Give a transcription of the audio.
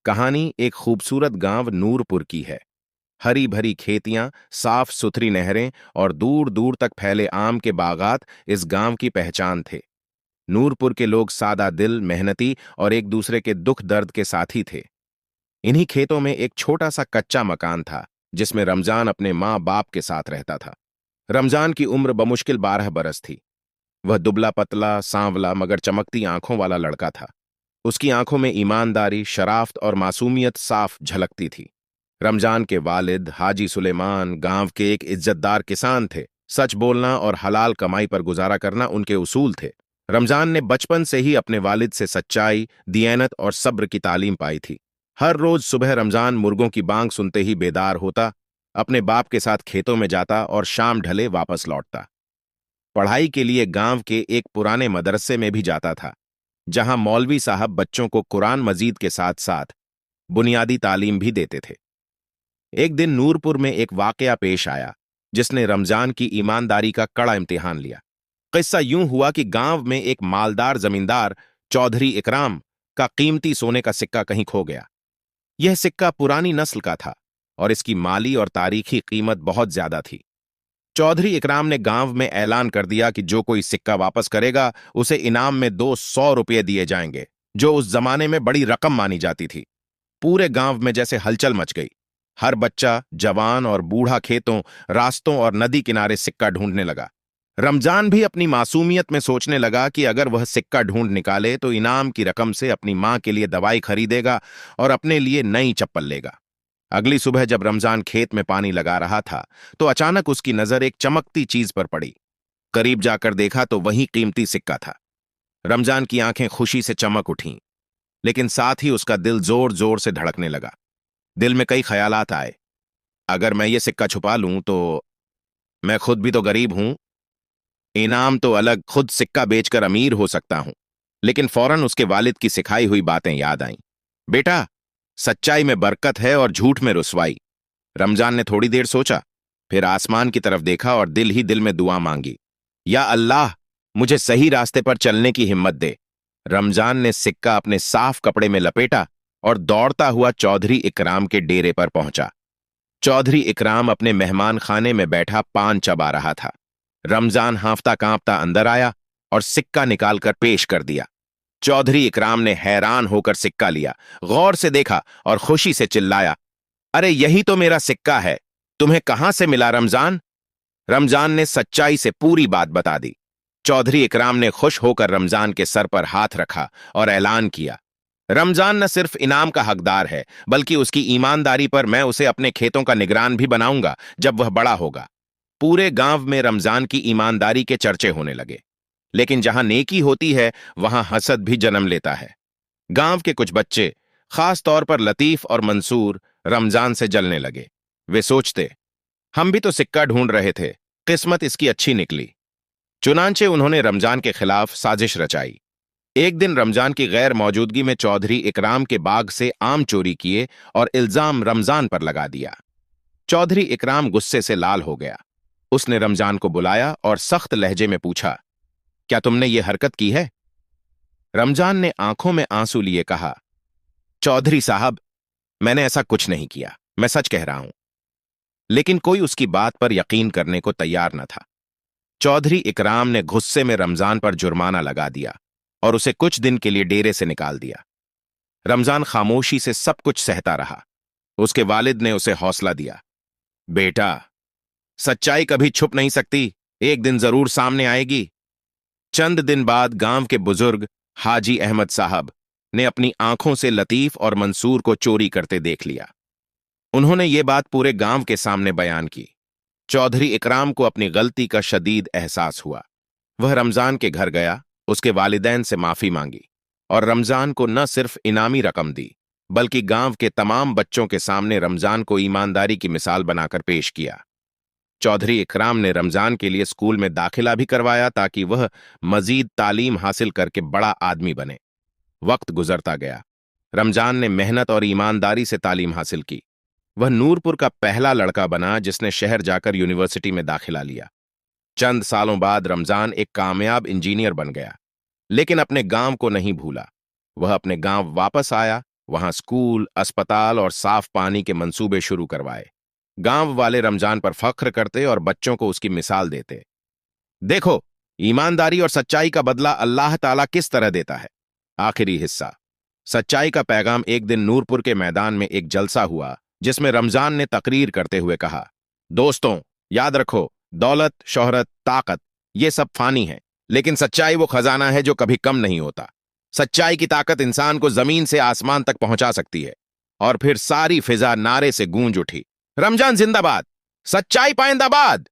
कहानी एक खूबसूरत गांव नूरपुर की है। हरी भरी खेतियां, साफ सुथरी नहरें और दूर दूर तक फैले आम के बागात इस गांव की पहचान थे। नूरपुर के लोग सादा दिल, मेहनती और एक दूसरे के दुख दर्द के साथी थे। इन्हीं खेतों में एक छोटा सा कच्चा मकान था जिसमें रमजान अपने माँ बाप के साथ रहता था। रमजान की उम्र बमुश्किल 12 बरस थी। वह दुबला पतला, सांवला मगर चमकती आंखों वाला लड़का था। उसकी आंखों में ईमानदारी, शराफत और मासूमियत साफ झलकती थी। रमजान के वालिद हाजी सुलेमान गांव के एक इज्जतदार किसान थे। सच बोलना और हलाल कमाई पर गुजारा करना उनके उसूल थे। रमजान ने बचपन से ही अपने वालिद से सच्चाई, दियानत और सब्र की तालीम पाई थी। हर रोज सुबह रमजान मुर्गों की बांग सुनते ही बेदार होता, अपने बाप के साथ खेतों में जाता और शाम ढले वापस लौटता। पढ़ाई के लिए गांव के एक पुराने मदरसे में भी जाता था, जहां मौलवी साहब बच्चों को कुरान मजीद के साथ साथ बुनियादी तालीम भी देते थे। एक दिन नूरपुर में एक वाकया पेश आया जिसने रमजान की ईमानदारी का कड़ा इम्तिहान लिया। किस्सा यूं हुआ कि गांव में एक मालदार जमींदार चौधरी इकराम का कीमती सोने का सिक्का कहीं खो गया। यह सिक्का पुरानी नस्ल का था और इसकी माली और तारीखी कीमत बहुत ज्यादा थी। चौधरी इकराम ने गांव में ऐलान कर दिया कि जो कोई सिक्का वापस करेगा उसे इनाम में 200 रुपये दिए जाएंगे, जो उस जमाने में बड़ी रकम मानी जाती थी। पूरे गांव में जैसे हलचल मच गई। हर बच्चा, जवान और बूढ़ा खेतों, रास्तों और नदी किनारे सिक्का ढूंढने लगा। रमजान भी अपनी मासूमियत में सोचने लगा कि अगर वह सिक्का ढूंढ निकाले तो इनाम की रकम से अपनी मां के लिए दवाई खरीदेगा और अपने लिए नई चप्पल लेगा। अगली सुबह जब रमजान खेत में पानी लगा रहा था तो अचानक उसकी नजर एक चमकती चीज पर पड़ी। करीब जाकर देखा तो वही कीमती सिक्का था। रमजान की आंखें खुशी से चमक उठीं, लेकिन साथ ही उसका दिल जोर जोर से धड़कने लगा। दिल में कई ख्यालात आए। अगर मैं ये सिक्का छुपा लूं तो मैं खुद भी तो गरीब हूं। इनाम तो अलग, खुद सिक्का बेचकर अमीर हो सकता हूं। लेकिन फौरन उसके वालिद की सिखाई हुई बातें याद आईं। बेटा, सच्चाई में बरकत है और झूठ में रुसवाई। रमजान ने थोड़ी देर सोचा, फिर आसमान की तरफ देखा और दिल ही दिल में दुआ मांगी, या अल्लाह, मुझे सही रास्ते पर चलने की हिम्मत दे। रमजान ने सिक्का अपने साफ कपड़े में लपेटा और दौड़ता हुआ चौधरी इकराम के डेरे पर पहुंचा। चौधरी इकराम अपने मेहमान खाने में बैठा पान चबा रहा था। रमजान हांफता कांपता अंदर आया और सिक्का निकालकर पेश कर दिया। चौधरी इकराम ने हैरान होकर सिक्का लिया, गौर से देखा और खुशी से चिल्लाया, अरे यही तो मेरा सिक्का है। तुम्हें कहां से मिला रमजान? रमजान ने सच्चाई से पूरी बात बता दी। चौधरी इकराम ने खुश होकर रमजान के सर पर हाथ रखा और ऐलान किया, रमजान न सिर्फ इनाम का हकदार है, बल्कि उसकी ईमानदारी पर मैं उसे अपने खेतों का निगरान भी बनाऊंगा जब वह बड़ा होगा। पूरे गांव में रमजान की ईमानदारी के चर्चे होने लगे। लेकिन जहां नेकी होती है वहां हसद भी जन्म लेता है। गांव के कुछ बच्चे, खास तौर पर लतीफ और मंसूर, रमजान से जलने लगे। वे सोचते, हम भी तो सिक्का ढूंढ रहे थे, किस्मत इसकी अच्छी निकली। चुनांचे उन्होंने रमजान के खिलाफ साजिश रचाई। एक दिन रमजान की गैर मौजूदगी में चौधरी इकराम के बाग से आम चोरी किए और इल्जाम रमजान पर लगा दिया। चौधरी इकराम गुस्से से लाल हो गया। उसने रमजान को बुलाया और सख्त लहजे में पूछा, क्या तुमने ये हरकत की है? रमजान ने आंखों में आंसू लिए कहा, चौधरी साहब, मैंने ऐसा कुछ नहीं किया, मैं सच कह रहा हूं। लेकिन कोई उसकी बात पर यकीन करने को तैयार न था। चौधरी इकराम ने गुस्से में रमजान पर जुर्माना लगा दिया और उसे कुछ दिन के लिए डेरे से निकाल दिया। रमजान खामोशी से सब कुछ सहता रहा। उसके वालिद ने उसे हौसला दिया, बेटा, सच्चाई कभी छुप नहीं सकती, एक दिन जरूर सामने आएगी। चंद दिन बाद गांव के बुजुर्ग हाजी अहमद साहब ने अपनी आंखों से लतीफ और मंसूर को चोरी करते देख लिया। उन्होंने ये बात पूरे गांव के सामने बयान की। चौधरी इकराम को अपनी गलती का शदीद एहसास हुआ। वह रमजान के घर गया, उसके वालिदैन से माफी मांगी और रमजान को न सिर्फ इनामी रकम दी, बल्कि गांव के तमाम बच्चों के सामने रमजान को ईमानदारी की मिसाल बनाकर पेश किया। चौधरी इकराम ने रमजान के लिए स्कूल में दाखिला भी करवाया ताकि वह मजीद तालीम हासिल करके बड़ा आदमी बने। वक्त गुजरता गया। रमजान ने मेहनत और ईमानदारी से तालीम हासिल की। वह नूरपुर का पहला लड़का बना जिसने शहर जाकर यूनिवर्सिटी में दाखिला लिया। चंद सालों बाद रमजान एक कामयाब इंजीनियर बन गया, लेकिन अपने गांव को नहीं भूला। वह अपने गांव वापस आया वहां स्कूल, अस्पताल और साफ पानी के मंसूबे शुरू करवाए। गांव वाले रमजान पर फख्र करते और बच्चों को उसकी मिसाल देते। देखो, ईमानदारी और सच्चाई का बदला अल्लाह ताला किस तरह देता है। आखिरी हिस्सा। सच्चाई का पैगाम। एक दिन नूरपुर के मैदान में एक जलसा हुआ जिसमें रमजान ने तकरीर करते हुए कहा, दोस्तों, याद रखो, दौलत, शोहरत, ताकत, ये सब फानी है, लेकिन सच्चाई वो खजाना है जो कभी कम नहीं होता। सच्चाई की ताकत इंसान को जमीन से आसमान तक पहुंचा सकती है। और फिर सारी फिजा नारे से गूंज उठी, रमजान जिंदाबाद, सच्चाई पाइंदाबाद।